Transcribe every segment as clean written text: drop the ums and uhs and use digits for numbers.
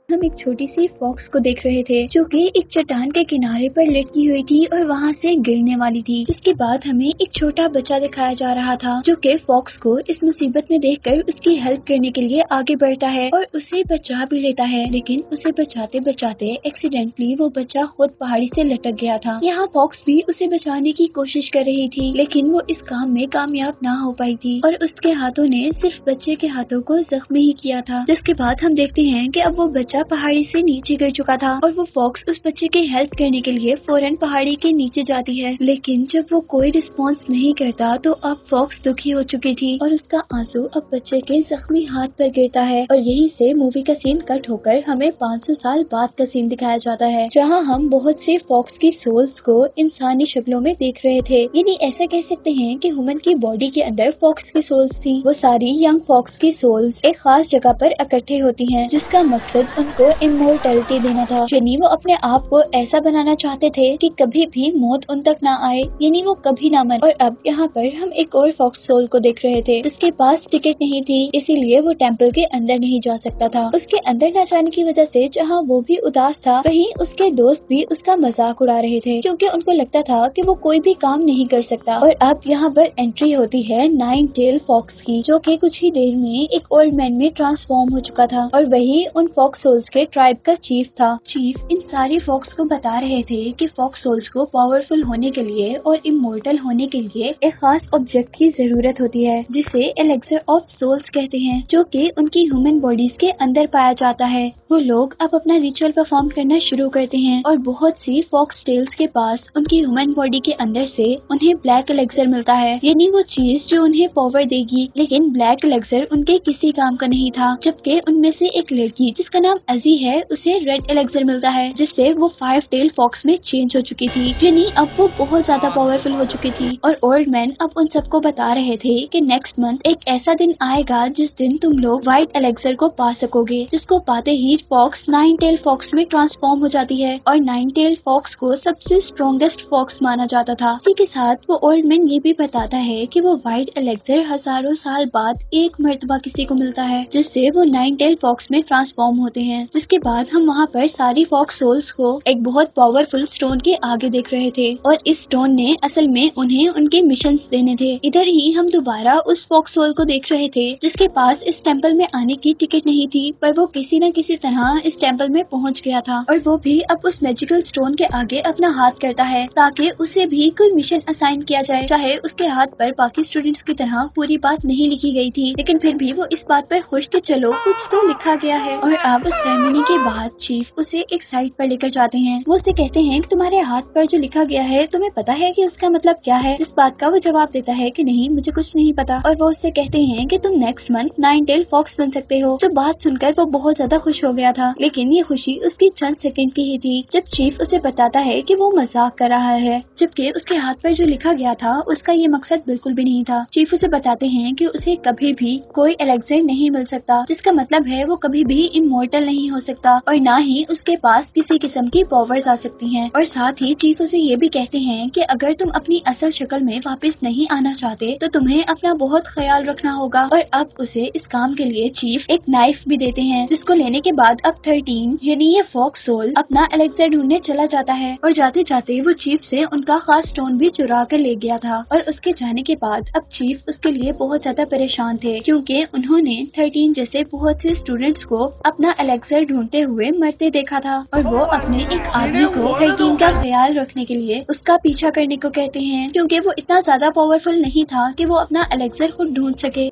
हम एक छोटी सी फॉक्स को देख रहे थे जो कि एक चट्टान के किनारे पर लटकी हुई थी और वहाँ से गिरने वाली थी। जिसके बाद हमें एक छोटा बच्चा दिखाया जा रहा था जो कि फॉक्स को इस मुसीबत में देखकर उसकी हेल्प करने के लिए आगे बढ़ता है और उसे बचा भी लेता है। लेकिन उसे बचाते बचाते एक्सीडेंटली वो बच्चा खुद पहाड़ी से लटक गया था। यहाँ फॉक्स भी उसे बचाने की कोशिश कर रही थी लेकिन वो इस काम में कामयाब ना हो पाई थी और उसके हाथों ने सिर्फ बच्चे के हाथों को जख्मी ही किया था। जिसके बाद हम देखते हैं कि अब वो बच्चा पहाड़ी से नीचे गिर चुका था और वो फॉक्स उस बच्चे की हेल्प करने के लिए फौरन पहाड़ी के नीचे जाती है। लेकिन जब वो कोई रिस्पॉन्स नहीं करता तो अब फॉक्स दुखी हो चुकी थी और उसका आंसू अब बच्चे के जख्मी हाथ पर गिरता है और यहीं से मूवी का सीन कट होकर हमें 500 साल बाद का सीन दिखाया जाता है जहाँ हम बहुत से फॉक्स की सोल्स को इंसानी शक्लों में देख रहे थे। यानी ऐसा कह सकते हैं कि ह्यूमन की बॉडी के अंदर फॉक्स की सोल्स थी। वो सारी यंग फॉक्स की सोल्स एक खास जगह पर इकट्ठे होती हैं जिसका मकसद उनको इमोर्टैलिटी देना था। यानी वो अपने आप को ऐसा बनाना चाहते थे कि कभी भी मौत उन तक ना आए, यानी वो कभी ना मरे। और अब यहाँ पर हम एक और फॉक्स सोल को देख रहे थे जिसके पास टिकट नहीं थी, इसीलिए वो टेम्पल के अंदर नहीं जा सकता था। उसके अंदर न जाने की वजह से जहाँ वो भी उदास था वहीं उसके दोस्त भी उसका मजाक उड़ा रहे थे क्योंकि उनको लगता था कि वो कोई भी काम नहीं कर सकता। और अब यहाँ पर एंट्री होती है 9 टेल फॉक्स की जो कि कुछ ही देर में एक ओल्ड मैन में ट्रांसफॉर्म हो चुका था और वही उन फॉक्स सोल्स के ट्राइब का चीफ था। चीफ इन सारी फॉक्स को बता रहे थे कि फॉक्स सोल्स को पावरफुल होने के लिए और इमोर्टल होने के लिए एक खास ऑब्जेक्ट की जरूरत होती है जिसे एलेक्सर ऑफ सोल्स कहते हैं जो कि उनकी ह्यूमन बॉडीज के अंदर पाया जाता है। वो लोग अब अपना रिचुअल परफॉर्म करना शुरू करते हैं और बहुत सी फॉक्स टेल्स के पास उनकी ह्यूमन बॉडी के अंदर से उन्हें ब्लैक एलेक्सर मिलता है, यानी वो चीज जो उन्हें पावर देगी। लेकिन ब्लैक एलेक्सर उनके किसी काम का नहीं था, जबकि उनमें से एक लड़की जिसका नाम अजी है उसे रेड एलेक्सर मिलता है जिससे वो 5 टेल फॉक्स में चेंज हो चुकी थी। यानी अब वो बहुत ज्यादा पावरफुल हो चुकी थी और ओल्ड मैन अब उन सबको बता रहे थे कि नेक्स्ट मंथ एक ऐसा दिन आएगा जिस दिन तुम लोग व्हाइट एलेक्सर को पा सकोगे, जिसको पाते ही फॉक्स 9 टेल फॉक्स में ट्रांसफॉर्म हो जाती है और 9 टेल फॉक्स को सबसे स्ट्रॉन्गेस्ट फॉक्स माना जाता था। इसी के साथ वो ओल्ड मैन ये भी बताता है कि वो व्हाइट एलेक्सर हजारों साल बाद एक मर्तबा किसी को मिलता है जिससे वो 9 टेल फॉक्स में ट्रांसफॉर्म होते हैं। जिसके बाद हम वहाँ पर सारी फॉक्स सोल्स को एक बहुत पावरफुल स्टोन के आगे देख रहे थे और इस स्टोन ने असल में उन्हें उनके मिशंस देने थे। इधर ही हम दोबारा उस फॉक्स सोल को देख रहे थे जिसके पास इस टेम्पल में आने की टिकट नहीं थी, पर वो किसी न किसी तरह इस टेम्पल में पहुंच गया था और वो भी अब उस मैजिकल स्टोन के आगे अपना हाथ करता है ताकि उसे भी कोई मिशन असाइन किया जाए। चाहे उसके हाथ पर बाकी स्टूडेंट्स की तरह पूरी बात नहीं लिखी गई थी, लेकिन फिर भी वो इस बात पर खुश कि चलो कुछ तो लिखा गया है। और अब उस सेरेमनी के बाद चीफ उसे एक साइड पर लेकर जाते हैं। वो उसे कहते हैं कि तुम्हारे हाथ पर जो लिखा गया है तुम्हें पता है कि उसका मतलब क्या है। इस बात का वो जवाब देता है कि नहीं, मुझे कुछ नहीं पता। और वो उससे कहते हैं कि तुम नेक्स्ट मंथ 9 टेल फॉक्स बन सकते हो। जो बात सुनकर वो बहुत ज्यादा खुश हो गया था, लेकिन ये खुशी उसकी चंद सेकंड की ही थी जब चीफ उसे बताता है कि वो मजाक कर रहा है, जबकि उसके हाथ पर जो लिखा गया था उसका ये मकसद बिल्कुल भी नहीं था। चीफ उसे बताते हैं कि उसे कभी भी कोई एलेक्सर नहीं मिल सकता, जिसका मतलब है वो कभी भी इमोर्टल नहीं हो सकता और ना ही उसके पास किसी किस्म की पावर्स आ सकती हैं। और साथ ही चीफ उसे ये भी कहते हैं कि अगर तुम अपनी असल शक्ल में वापस नहीं आना चाहते तो तुम्हें अपना बहुत ख्याल रखना होगा। और अब उसे इस काम के लिए चीफ एक नाइफ भी देते हैं जिसको लेने के बाद अब 13 यानी ये फॉक्स सोल अपना एलेक्सर ढूंढने चला जाता है और जाते जाते वो चीफ से उनका खास स्टोन भी चुरा कर ले गया था। और उसके जाने के बाद अब चीफ उसके लिए बहुत ज्यादा परेशान थे क्योंकि उन्होंने 13 जैसे बहुत से स्टूडेंट्स को अपना एलेक्सर ढूंढते हुए मरते देखा था और वो अपने एक आदमी को 13 का ख्याल रखने के लिए उसका पीछा करने को कहते हैं क्योंकि वो इतना ज्यादा पावरफुल नहीं था कि वो अपना एलेक्सर खुद ढूंढ सके।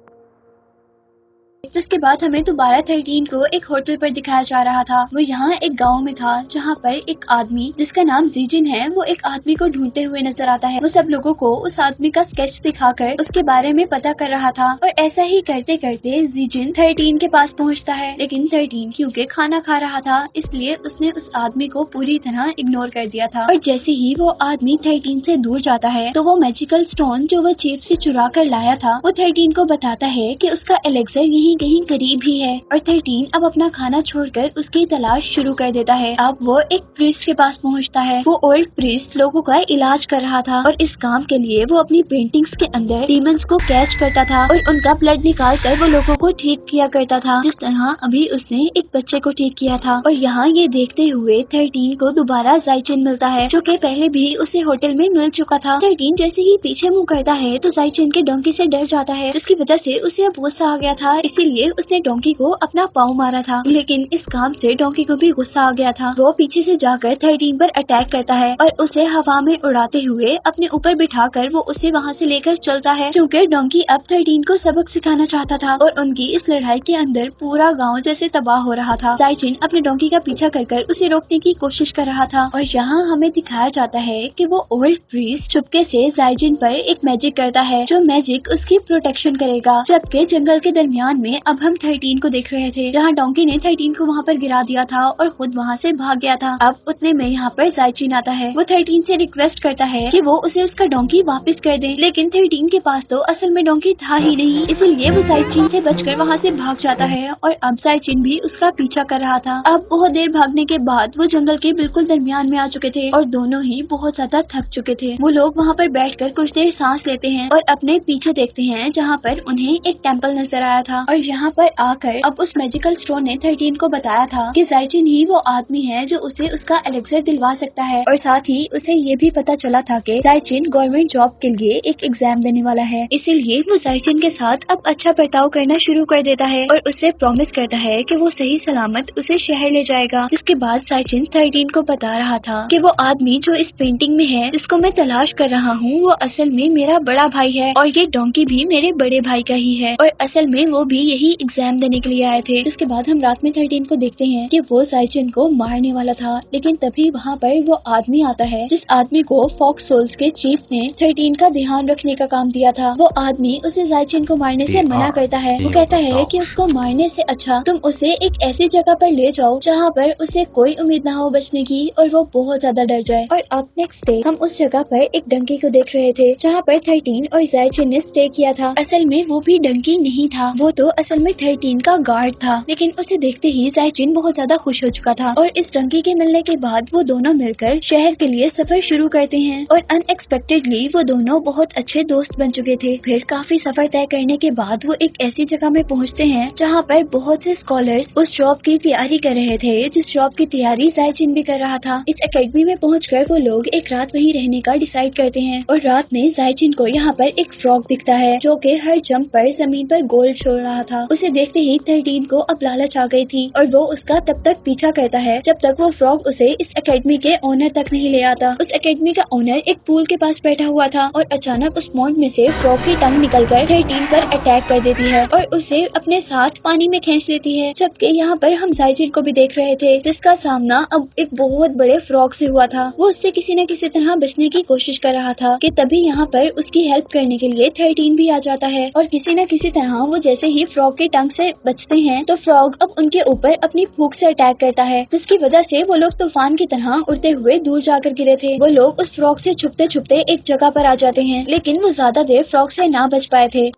जिसके बाद हमें दोबारा 13 को एक होटल पर दिखाया जा रहा था। वो यहाँ एक गांव में था जहाँ पर एक आदमी जिसका नाम जीजिन है वो एक आदमी को ढूंढते हुए नजर आता है। वो सब लोगों को उस आदमी का स्केच दिखाकर उसके बारे में पता कर रहा था और ऐसा ही करते करते जीजिन 13 के पास पहुँचता है, लेकिन 13 क्योंकि खाना खा रहा था इसलिए उसने उस आदमी को पूरी तरह इग्नोर कर दिया था। और जैसे ही वो आदमी 13 से दूर जाता है तो वो मैजिकल स्टोन जो वो चीफ से चुरा कर लाया था वो 13 को बताता है कि उसका एलेक्सर यहीं कहीं करीब ही है और 13 अब अपना खाना छोड़कर उसकी तलाश शुरू कर देता है। अब वो एक प्रीस्ट के पास पहुंचता है। वो ओल्ड प्रीस्ट लोगों का इलाज कर रहा था और इस काम के लिए वो अपनी पेंटिंग्स के अंदर डीमंस को कैच करता था और उनका ब्लड निकाल कर वो लोगों को ठीक किया करता था, जिस तरह अभी उसने एक बच्चे को ठीक किया था। और यहाँ ये देखते हुए 13 को दोबारा जाइचिन मिलता है, जो कि पहले भी उसे होटल में मिल चुका था। 13 जैसे ही पीछे मुंह करता है तो जाइचिन के डोंकी से डर जाता है, जिसकी वजह से उसे अब गुस्सा आ गया था, इसीलिए उसने डोंकी को अपना पाँव मारा था। लेकिन इस काम से डोंकी को भी गुस्सा आ गया था। वो पीछे से जाकर 13 पर अटैक करता है और उसे हवा में उड़ाते हुए अपने ऊपर बिठाकर वो उसे वहाँ से लेकर चलता है, क्योंकि डोंकी अब 13 को सबक सिखाना चाहता था और उनकी इस लड़ाई के अंदर पूरा गांव जैसे तबाह हो रहा था। जाइचिन अपने डोंकी का पीछा कर उसे रोकने की कोशिश कर रहा था और यहाँ हमें दिखाया जाता है कि वो ओल्ड प्रीस्ट चुपके से जाइचिन पर एक मैजिक करता है, जो मैजिक उसकी प्रोटेक्शन करेगा। जबकि जंगल के दरमियान में अब हम 13 को देख रहे थे, जहाँ डोंकी ने 13 को वहाँ पर गिरा दिया था और खुद वहाँ से भाग गया था। अब उतने में यहाँ पर जाइचिन आता है। वो 13 से रिक्वेस्ट करता है कि वो उसे उसका डोंकी वापस कर दे, लेकिन 13 के पास तो असल में डोंकी था ही नहीं, इसीलिए वो जाइचिन से बचकर वहाँ से भाग जाता है और अब जाइचिन भी उसका पीछा कर रहा था। अब बहुत देर भागने के बाद वो जंगल के बिल्कुल दरमियान में आ चुके थे और दोनों ही बहुत ज्यादा थक चुके थे। वो लोग वहाँ पर बैठकर कुछ देर सांस लेते हैं और अपने पीछे देखते हैं, जहाँ पर उन्हें एक टेम्पल नजर आया था और यहाँ पर आकर अब उस मैजिकल स्टोन ने 13 को बताया था कि जाइचिन ही वो आदमी है जो उसे उसका एलेक्सर दिलवा सकता है। और साथ ही उसे ये भी पता चला था कि जाइचिन गवर्नमेंट जॉब के लिए एक एग्जाम देने वाला है, इसीलिए वो जाइचिन के साथ अब अच्छा बर्ताव करना शुरू कर देता है और उससे प्रॉमिस करता है कि वो सही सलामत उसे शहर ले जाएगा। जिसके बाद जाइचिन 13 को बता रहा था कि वो आदमी जो इस पेंटिंग में है, जिसको मैं तलाश कर रहा हूँ, वो असल में मेरा बड़ा भाई है और ये डोंकी भी मेरे बड़े भाई का ही है और असल में वो भी यही एग्जाम देने के लिए आए थे। इसके बाद हम रात में 13 को देखते हैं कि वो जाइचिन को मारने वाला था, लेकिन तभी वहाँ पर वो आदमी आता है जिस आदमी को फॉक्स सोल्स के चीफ ने 13 का ध्यान रखने का काम दिया था। वो आदमी उसे जाइचिन को मारने से मना करता है। वो कहता है कि उसको मारने से अच्छा तुम उसे एक ऐसी जगह पर ले जाओ जहाँ पर उसे कोई उम्मीद ना हो बचने की और वो बहुत ज्यादा डर जाए। और अब नेक्स्ट डे हम उस जगह पर एक डंकी को देख रहे थे जहाँ पर 13 और जाइचिन ने स्टे किया था। असल में वो भी डंकी नहीं था, वो तो असल में 13 का गार्ड था, लेकिन उसे देखते ही जाइचिन बहुत ज्यादा खुश हो चुका था और इस डंकी के मिलने के बाद वो दोनों मिलकर शहर के लिए सफर शुरू करते हैं और अनएक्सपेक्टेडली वो दोनों बहुत अच्छे दोस्त बन चुके थे। फिर काफी सफर तय करने के बाद वो एक ऐसी जगह में पहुंचते हैं जहाँ पर बहुत से स्कॉलर्स उस जॉब की तैयारी कर रहे थे जिस जॉब की तैयारी जाइचिन भी कर रहा था। इस एकेडमी में पहुंचकर वो लोग एक रात वहीं रहने का डिसाइड करते हैं और रात में जाइचिन को यहाँ पर एक फ्रॉग दिखता है जो कि हर जंप पर जमीन पर गोल्ड छोड़ रहा था। उसे देखते ही 13 को अब लालच आ गई थी और वो उसका तब तक पीछा करता है जब तक वो फ्रॉग उसे इस एकेडमी के ओनर तक नहीं ले आता। उस एकेडमी का ओनर एक पूल के पास बैठा हुआ था और अचानक उस पॉन्ड में से फ्रॉग की टंग निकलकर 13 पर अटैक कर देती है और उसे अपने साथ पानी में खींच लेती है। जबकि यहाँ पर हम जाइचिन को भी देख रहे थे जिसका सामना अब एक बहुत बड़े फ्रॉग से हुआ था। वो उससे किसी न किसी तरह बचने की कोशिश कर रहा था कि तभी यहाँ पर उसकी हेल्प करने के लिए 13 भी आ जाता है और किसी न किसी तरह वो जैसे ही फ्रॉग की टंग से बचते हैं तो फ्रॉग अब उनके ऊपर अपनी फूंक से अटैक करता है, जिसकी वजह से वो लोग तूफान की तरह उड़ते हुए दूर जाकर गिरे थे। वो लोग उस फ्रॉग से छुपते छुपते एक जगह पर आ जाते हैं, लेकिन वो ज्यादा देर फ्रॉग से ना बच पाए थे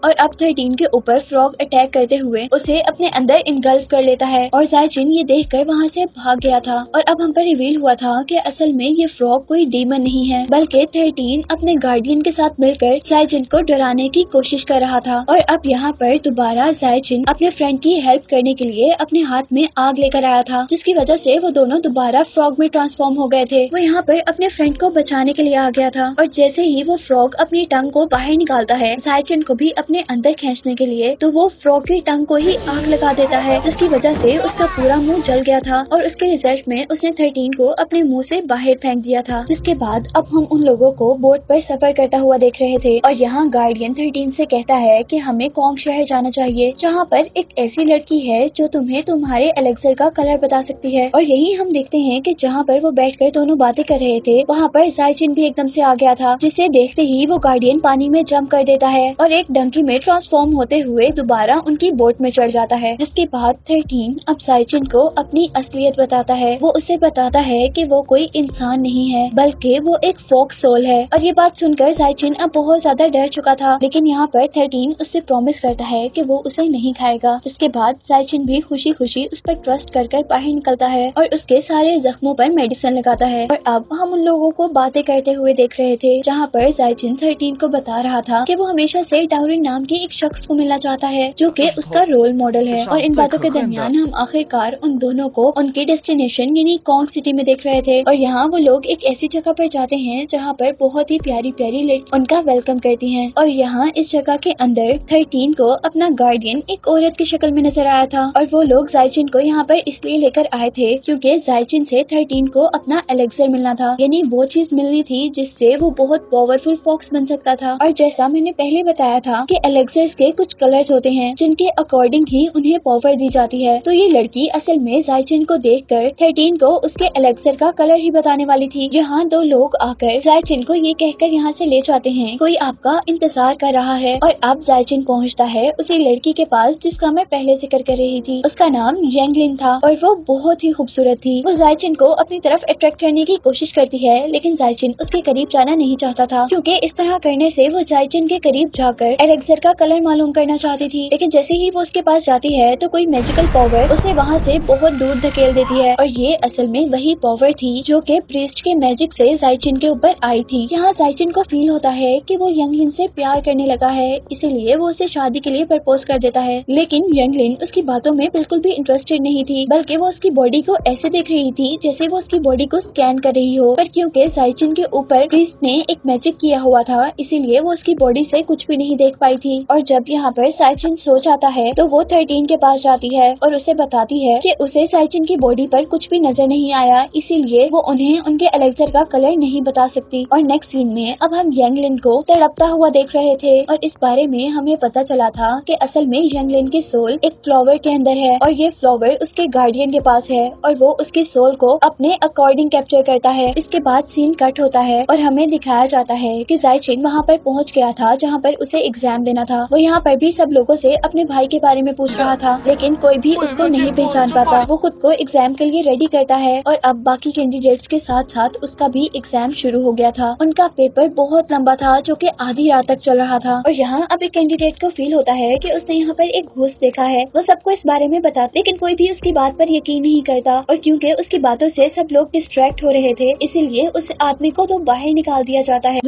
और अब 13 के ऊपर फ्रॉग अटैक करते हुए उसे अपने अंदर इनगल्फ कर लेता है और जाइचिन ये देखकर वहाँ से भाग गया था। और अब हम पर रिवील हुआ था कि असल में ये फ्रॉग कोई डीमन नहीं है, बल्कि 13 अपने गार्डियन के साथ मिलकर जाइचिन को डराने की कोशिश कर रहा था। और अब यहाँ पर दोबारा जाइचिन अपने फ्रेंड की हेल्प करने के लिए अपने हाथ में आग लेकर आया था, जिसकी वजह से वो दोनों दोबारा फ्रॉग में ट्रांसफॉर्म हो गए थे। वो यहाँ पर अपने फ्रेंड को बचाने के लिए आ गया था और जैसे ही वो फ्रॉग अपनी टंग को बाहर निकालता है जाइचिन को भी अपने अंदर खींचने के लिए, तो वो फ्रॉग की टंग को ही आग लगा देता है, जिसकी वजह से उसका पूरा मुंह जल गया था और उसके रिजल्ट में उसने 13 को अपने मुंह से बाहर फेंक दिया था। जिसके बाद अब हम उन लोगों को बोट पर सफर करता हुआ देख रहे थे और यहाँ गार्डियन 13 से कहता है कि हमें कॉन्ग शहर जाना चाहिए, जहाँ पर एक ऐसी लड़की है जो तुम्हें तुम्हारे एलेक्सर का कलर बता सकती है। और यही हम देखते हैं कि जहाँ पर वो बैठकर दोनों बातें कर रहे थे वहाँ पर जाइचिन भी एकदम से आ गया था, जिसे देखते ही वो गार्डियन पानी में जंप कर देता है और एक डंकी एनर्जी में ट्रांसफॉर्म होते हुए दोबारा उनकी बोट में चढ़ जाता है। जिसके बाद 13 अब जायचिन को अपनी असलियत बताता है। वो उसे बताता है कि वो कोई इंसान नहीं है बल्कि वो एक फॉक्स सोल है। और ये बात सुनकर जायचिन अब बहुत ज्यादा डर चुका था, लेकिन यहाँ पर 13 उससे प्रॉमिस करता है कि वो उसे नहीं खाएगा। जिसके बाद जायचिन भी खुशी खुशी उस पर ट्रस्ट कर बाहर निकलता है और उसके सारे जख्मों पर मेडिसिन लगाता है। और अब हम उन लोगों को बातें करते हुए देख रहे थे जहाँ पर जायचिन 13 को बता रहा था कि वो हमेशा से डाउरिन नाम के एक शख्स को मिलना चाहता है जो कि उसका रोल मॉडल है। और इन बातों के दरमियान हम आखिरकार उन दोनों को उनके डेस्टिनेशन यानी कॉन्ग सिटी में देख रहे थे। और यहाँ वो लोग एक ऐसी जगह पर जाते हैं जहाँ पर बहुत ही प्यारी प्यारी लड़की उनका वेलकम करती हैं। और यहाँ इस जगह के अंदर 13 को अपना गार्डियन एक औरत की शक्ल में नजर आया था। और वो लोग जायचिन को यहाँ पर इसलिए लेकर आए थे क्योंकि जायचिन से 13 को अपना एलेक्सर मिलना था, यानी वो चीज मिलनी थी जिससे वो बहुत पावरफुल फॉक्स बन सकता था। और जैसा मैंने पहले बताया था कि एलेक्सर्स के कुछ कलर्स होते हैं जिनके अकॉर्डिंग ही उन्हें पावर दी जाती है। तो ये लड़की असल में जायचिन को देखकर 13 को उसके एलेक्सर का कलर ही बताने वाली थी। यहाँ दो लोग आकर जायचिन को ये कहकर यहाँ से ले जाते हैं कोई आपका इंतजार कर रहा है। और अब जायचिन पहुँचता है उसी लड़की के पास जिसका मैं पहले जिक्र कर रही थी। उसका नाम यांगलिन था और वो बहुत ही खूबसूरत थी। वो जायचिन को अपनी तरफ अट्रैक्ट करने की कोशिश करती है, लेकिन जायचिन उसके करीब जाना नहीं चाहता था क्योंकि इस तरह करने से वो जायचिन के करीब जाकर एलेक्सर का कलर मालूम करना चाहती थी। लेकिन जैसे ही वो उसके पास जाती है तो कोई मैजिकल पावर उसे वहाँ से बहुत दूर धकेल देती है। और ये असल में वही पावर थी जो कि प्रीस्ट के मैजिक से जायचिन के ऊपर आई थी। यहाँ जायचिन को फील होता है कि वो यांगलिन से प्यार करने लगा है, इसीलिए वो उसे शादी के लिए प्रपोज कर देता है। लेकिन यांगलिन उसकी बातों में बिल्कुल भी इंटरेस्टेड नहीं थी, बल्कि वो उसकी बॉडी को ऐसे देख रही थी जैसे वो उसकी बॉडी को स्कैन कर रही हो। पर क्योंकि जायचिन के ऊपर प्रीस्ट ने एक मैजिक किया हुआ था, इसीलिए वो उसकी बॉडी से कुछ भी नहीं देख पाई थी। और जब यहाँ पर जायचिन सो जाता है तो वो 13 के पास जाती है और उसे बताती है कि उसे जायचिन की बॉडी पर कुछ भी नजर नहीं आया, इसीलिए वो उन्हें उनके एलेक्सर का कलर नहीं बता सकती। और नेक्स्ट सीन में अब हम यांगलिन को तड़पता हुआ देख रहे थे और इस बारे में हमें पता चला था कि असल में यांगलिन की सोल एक फ्लावर के अंदर है और ये फ्लावर उसके गार्डियन के पास है और वो उसकी सोल को अपने अकॉर्डिंग कैप्चर करता है। इसके बाद सीन कट होता है और हमें दिखाया जाता है कि जायचिन वहाँ पर पहुँच गया था जहाँ पर उसे एग्जाम देना था। वो यहाँ पर भी सब लोगों से अपने भाई के बारे में पूछ रहा था, लेकिन कोई भी उसको नहीं पहचान पाता। वो खुद को एग्जाम के लिए रेडी करता है और अब बाकी कैंडिडेट्स के साथ साथ उसका भी एग्जाम शुरू हो गया था। उनका पेपर बहुत लंबा था जो कि आधी रात तक चल रहा था। और यहाँ अब एक कैंडिडेट को फील होता है कि उसने यहाँ पर एक घोस्ट देखा है। वो सबको इस बारे में बताता, लेकिन कोई भी उसकी बात पर यकीन नहीं करता। और क्योंकि उसकी बातों से सब लोग डिस्ट्रैक्ट हो रहे थे, इसीलिए उस आदमी को तो बाहर निकाल दिया जाता है।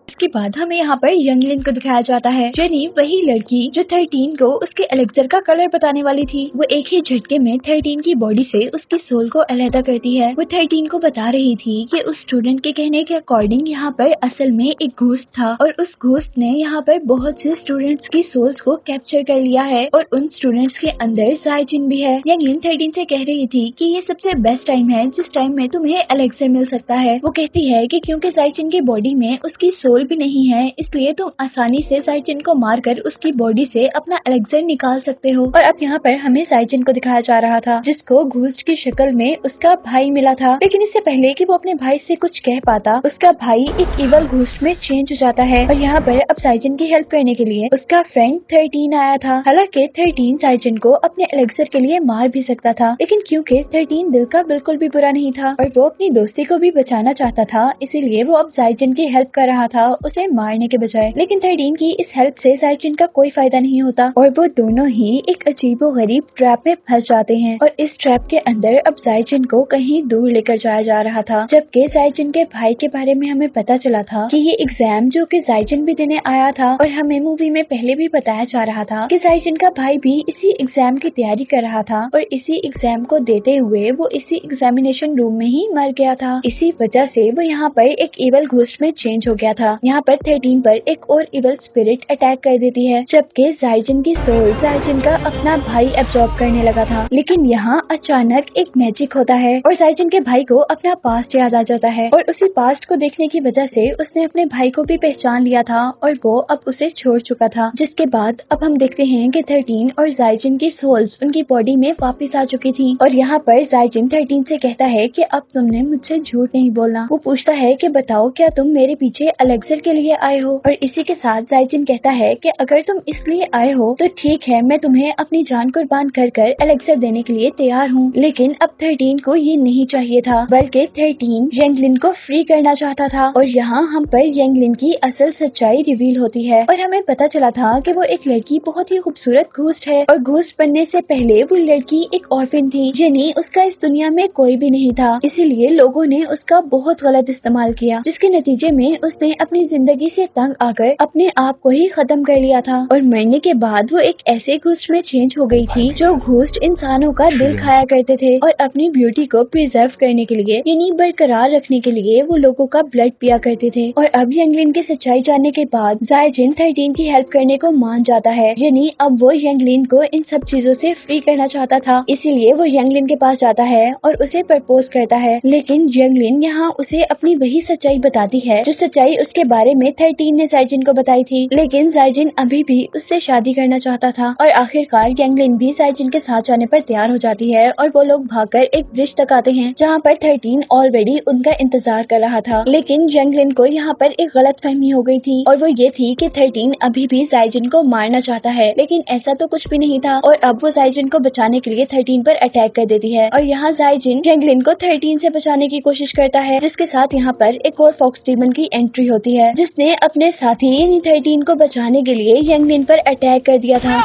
इसके बाद हमें यहाँ पर यांगलिन को दिखाया जाता है, यानी वही लड़की जो 13 को उसके एलेक्सर का कलर बताने वाली थी। वो एक ही झटके में 13 की बॉडी से उसकी सोल को अलहदा करती है। वो 13 को बता रही थी कि उस स्टूडेंट के कहने के अकॉर्डिंग यहाँ पर असल में एक घोस्ट था और उस घोस्ट ने यहाँ पर बहुत से स्टूडेंट्स की सोल्स को कैप्चर कर लिया है और उन स्टूडेंट्स के अंदर जायचिन भी है। यांगलिन 13 से कह रही थी कि ये सबसे बेस्ट टाइम है जिस टाइम में तुम्हें एलेक्सर मिल सकता है। वो कहती है कि क्योंकि जायचिन की बॉडी में उसकी सोल भी नहीं है, इसलिए तुम आसानी से जायचिन को मारकर उसकी बॉडी से अपना एलेक्सर निकाल सकते हो। और अब यहाँ पर हमें जायचिन को दिखाया जा रहा था जिसको घोस्ट की शक्ल में उसका भाई मिला था। लेकिन इससे पहले कि वो अपने भाई से कुछ कह पाता, उसका भाई एक इवल घोस्ट में चेंज हो जाता है। और यहाँ पर अब जायचिन की हेल्प करने के लिए उसका फ्रेंड 13 आया था। हालांकि 13 जायचिन को अपने एलेक्सर के लिए मार भी सकता था, लेकिन क्योंकि 13 दिल का बिल्कुल भी बुरा नहीं था और वो अपनी दोस्ती को भी बचाना चाहता था, इसीलिए वो अब जायचिन की हेल्प कर रहा था उसे मारने के बजाय। लेकिन 13 की इस हेल्प से जायचिन का कोई फायदा नहीं होता और वो दोनों ही एक अजीबोगरीब ट्रैप में फंस जाते हैं। और इस ट्रैप के अंदर अब जायचिन को कहीं दूर लेकर जाया जा रहा था, जबकि जायचिन के भाई के बारे में हमें पता चला था कि ये एग्जाम जो कि जायचिन भी देने आया था और हमें मूवी में पहले भी बताया जा रहा था कि जायचिन का भाई भी इसी एग्जाम की तैयारी कर रहा था और इसी एग्जाम को देते हुए वो इसी एग्जामिनेशन रूम में ही मर गया था। इसी वजह से वो यहाँ पर एक इवल घोस्ट में चेंज हो गया था। यहाँ पर 13 पर एक और इवल स्पिरिट अटैक कर देती है, जबकि जायचिन की सोल जायचिन का अपना भाई एब्जॉर्ब करने लगा था। लेकिन यहाँ अचानक एक मैजिक होता है और जायचिन के भाई को अपना पास्ट याद आ जाता है और उसी पास्ट को देखने की वजह से उसने अपने भाई को भी पहचान लिया था और वो अब उसे छोड़ चुका था। जिसके बाद अब हम देखते हैं कि 13 और जायचिन की सोल्स उनकी बॉडी में वापस आ चुकी थी। और यहाँ पर जायचिन 13 से कहता है कि अब तुमने मुझसे झूठ नहीं बोलना। वो पूछता है कि बताओ क्या तुम मेरे पीछे एलेक्सर एलेक्सर के लिए आए हो। और इसी के साथ जाइजिन कहता है कि अगर तुम इसलिए आए हो तो ठीक है, मैं तुम्हें अपनी जान कुर्बान कर कर एलेक्सर देने के लिए तैयार हूँ। लेकिन अब 13 को ये नहीं चाहिए था, बल्कि 13 यंगलिन को फ्री करना चाहता था। और यहाँ हम पर यंगलिन की असल सच्चाई रिवील होती है और हमें पता चला था कि वो एक लड़की बहुत ही खूबसूरत घोस्ट है और घोस्ट बनने से पहले वो लड़की एक ऑर्फन थी, यानी उसका इस दुनिया में कोई भी नहीं था। इसीलिए लोगों ने उसका बहुत गलत इस्तेमाल किया, जिसके नतीजे में उसने अपनी जिंदगी से तंग आकर अपने आप को ही खत्म कर लिया था। और मरने के बाद वो एक ऐसे घोस्ट में चेंज हो गई थी जो घोस्ट इंसानों का दिल खाया करते थे और अपनी ब्यूटी को प्रिजर्व करने के लिए यानी बरकरार रखने के लिए वो लोगों का ब्लड पिया करते थे। और अब यंगलिन की सच्चाई जानने के बाद जाइजिन 13 की हेल्प करने को मान जाता है, यानी अब वो यंगलिन को इन सब चीजों से फ्री करना चाहता था। इसीलिए वो यंगलिन के पास जाता है और उसे प्रपोज करता है। लेकिन यंगलिन यहाँ उसे अपनी वही सच्चाई बताती है जो सच्चाई उसके बारे में 13 ने जाइजिन को बताई थी। लेकिन जाइजिन अभी भी उससे शादी करना चाहता था और आखिरकार यंगलिन भी जाइजिन के साथ जाने पर तैयार हो जाती है और वो लोग भागकर एक ब्रिज तक आते हैं जहाँ पर 13 ऑलरेडी उनका इंतजार कर रहा था। लेकिन यंगलिन को यहाँ पर एक गलतफहमी हो गई थी और वो ये थी कि 13 अभी भी जाइजिन को मारना चाहता है, लेकिन ऐसा तो कुछ भी नहीं था। और अब वो जाइजिन को बचाने के लिए 13 पर अटैक कर देती है और यहाँ जाइजिन यंगलिन को 13 से बचाने की कोशिश करता है, जिसके साथ यहाँ पर एक और फॉक्स डीमन की एंट्री होती है जिसने अपने साथी यानी 13 को बचाने के लिए यंगलिन पर अटैक कर दिया था।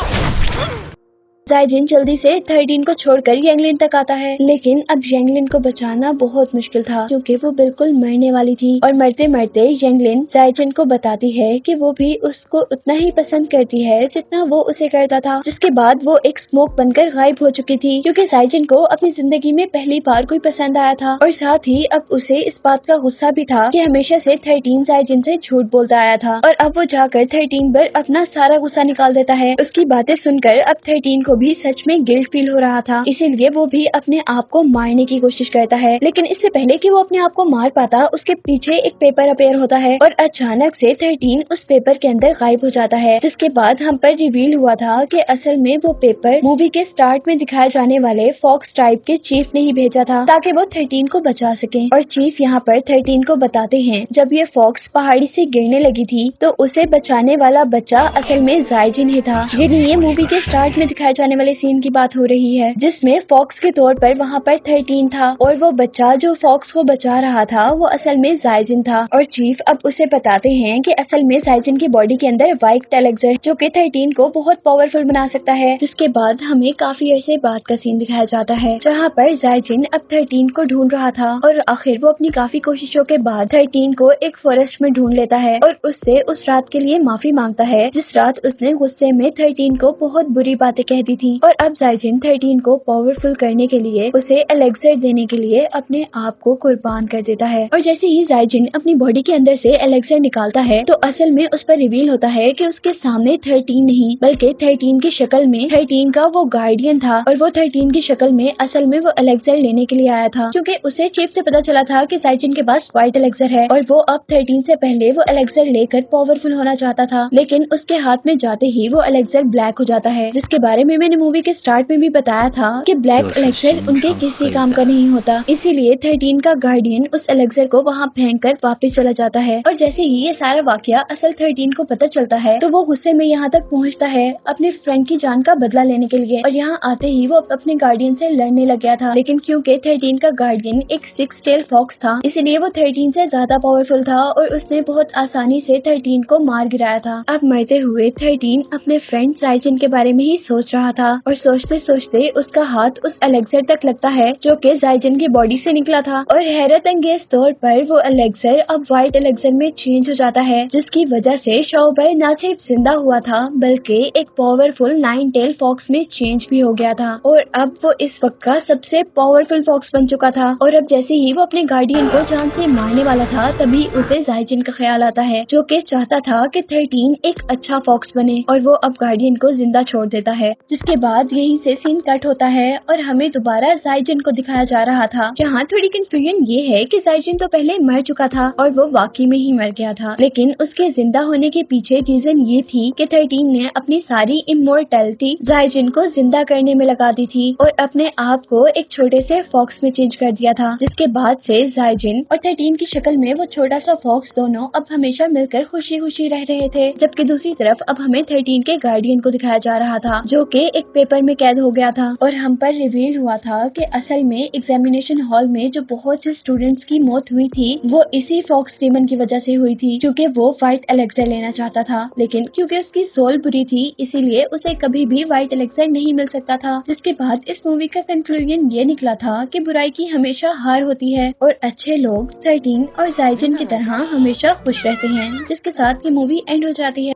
जाइजिन जल्दी से 13 को छोड़कर यंगलिन तक आता है, लेकिन अब यंगलिन को बचाना बहुत मुश्किल था क्योंकि वो बिल्कुल मरने वाली थी। और मरते मरते यंगलिन जाइजिन को बताती है कि वो भी उसको उतना ही पसंद करती है जितना वो उसे करता था। जिसके बाद वो एक स्मोक बनकर गायब हो चुकी थी क्योंकि जाइजिन को अपनी जिंदगी में पहली बार कोई पसंद आया था और साथ ही अब उसे इस बात का गुस्सा भी था कि हमेशा से 13 जाइजिन से झूठ बोलता आया था। और अब वो जाकर 13 पर अपना सारा गुस्सा निकाल देता है। उसकी बातें सुनकर अब 13 को भी सच में गिल्ट फील हो रहा था, इसीलिए वो भी अपने आप को मारने की कोशिश करता है। लेकिन इससे पहले कि वो अपने आप को मार पाता, उसके पीछे एक पेपर अपेयर होता है और अचानक से 13 उस पेपर के अंदर गायब हो जाता है। जिसके बाद हम पर रिवील हुआ था कि असल में वो पेपर मूवी के स्टार्ट में दिखाए जाने वाले फॉक्स ट्राइब के चीफ ने ही भेजा था ताकि वो 13 को बचा सके। और चीफ यहाँ पर 13 को बताते हैं जब ये फॉक्स पहाड़ी से गिरने लगी थी तो उसे बचाने वाला बच्चा असल में जाइजिन ही था। ये मूवी के स्टार्ट में दिखाए जाने वाले सीन की बात हो रही है जिसमें फॉक्स के तौर पर वहाँ पर 13 था और वो बच्चा जो फॉक्स को बचा रहा था वो असल में जाइजिन था। और चीफ अब उसे बताते हैं कि असल में जाइजिन की बॉडी के अंदर वाइट एलेक्सर जो कि 13 को बहुत पावरफुल बना सकता है। जिसके बाद हमें काफी अरसे बाद का सीन दिखाया जाता है जहाँ पर जाइजिन अब 13 को ढूंढ रहा था और आखिर वो अपनी काफी कोशिशों के बाद 13 को एक फॉरेस्ट में ढूंढ लेता है और उससे उस रात के लिए माफी मांगता है जिस रात उसने गुस्से में 13 को बहुत बुरी बातें कह दी थी। और अब जाइजिन 13 को पावरफुल करने के लिए उसे एलेक्सर देने के लिए अपने आप को कुर्बान कर देता है। और जैसे ही जाइजिन अपनी बॉडी के अंदर से एलेक्सर निकालता है तो असल में उस पर रिवील होता है कि उसके सामने 13 नहीं बल्कि 13 की शक्ल में 13 का वो गार्डियन था और वो 13 की शक्ल में असल में वो एलेक्सर लेने के लिए आया था क्योंकि उसे चीफ से पता चला था कि जाइजिन के पास व्हाइट एलेक्सर है और वो अब 13 से पहले वो एलेक्सर लेकर पावरफुल होना चाहता था। लेकिन उसके हाथ में जाते ही वो एलेक्सर ब्लैक हो जाता है, जिसके बारे में मैंने मूवी के स्टार्ट में भी बताया था कि ब्लैक एलेक्सर उनके किसी काम का नहीं होता। इसीलिए 13 का गार्डियन उस एलेक्सर को वहाँ फेंक कर वापस चला जाता है। और जैसे ही ये सारा वाकया असल 13 को पता चलता है तो वो गुस्से में यहाँ तक पहुँचता है अपने फ्रेंड की जान का बदला लेने के लिए। और यहाँ आते ही वो अपने गार्डियन से लड़ने लग गया था, लेकिन क्योंकि 13 का गार्डियन एक 6 टेल फॉक्स था इसलिए वो 13 से ज्यादा पावरफुल था और उसने बहुत आसानी से 13 को मार गिराया था। अब मरते हुए 13 अपने फ्रेंड जाइजिन के बारे में ही सोच रहा था और सोचते सोचते उसका हाथ उस एलेक्सर तक लगता है जो कि जाइजिन की बॉडी से निकला था। और हैरत अंगेज तौर पर वो एलेक्सर अब व्हाइट एलेक्सर में चेंज हो जाता है, जिसकी वजह से शॉबर न सिर्फ जिंदा हुआ था बल्कि एक पावरफुल 9 टेल फॉक्स में चेंज भी हो गया था। और अब वो इस वक्त का सबसे पावरफुल फॉक्स बन चुका था। और अब जैसे ही वो अपने गार्डियन को जान से मारने वाला था तभी उसे जाइजिन का ख्याल आता है जो कि चाहता था कि 13 एक अच्छा फॉक्स बने और वो अब गार्डियन को जिंदा छोड़ देता है। जिसके बाद यहीं से सीन कट होता है और हमें दोबारा जाइजिन को दिखाया जा रहा था। यहाँ थोड़ी कंफ्यूजन ये है कि जाइजिन तो पहले मर चुका था और वो वाकई में ही मर गया था, लेकिन उसके जिंदा होने के पीछे रीजन ये थी कि 13 ने अपनी सारी इमोर्टैलिटी जाइजिन को जिंदा करने में लगा दी थी और अपने आप को एक छोटे से फॉक्स में चेंज कर दिया था, जिसके बाद से जाइजिन और 13 की शक्ल में वो छोटा सा फॉक्स दोनों अब हमेशा मिलकर खुशी खुशी रह रहे थे। जबकि दूसरी तरफ अब हमें 13 के गार्डियन को दिखाया जा रहा था, जो कि एक पेपर में कैद हो गया था और हम पर रिवील हुआ था कि असल में एग्जामिनेशन हॉल में जो बहुत से स्टूडेंट्स की मौत हुई थी वो इसी फॉक्स डेमन की वजह से हुई थी, क्योंकि वो व्हाइट एलेक्सर लेना चाहता था, लेकिन क्योंकि उसकी सोल बुरी थी इसीलिए उसे कभी भी व्हाइट एलेक्सर नहीं मिल सकता था। जिसके बाद इस मूवी का कंक्लूजन ये निकला था कि बुराई की हमेशा हार होती है और अच्छे लोग 13 और जाइजिन की तरह हमेशा खुश रहते हैं, जिसके साथ ये मूवी एंड हो जाती है।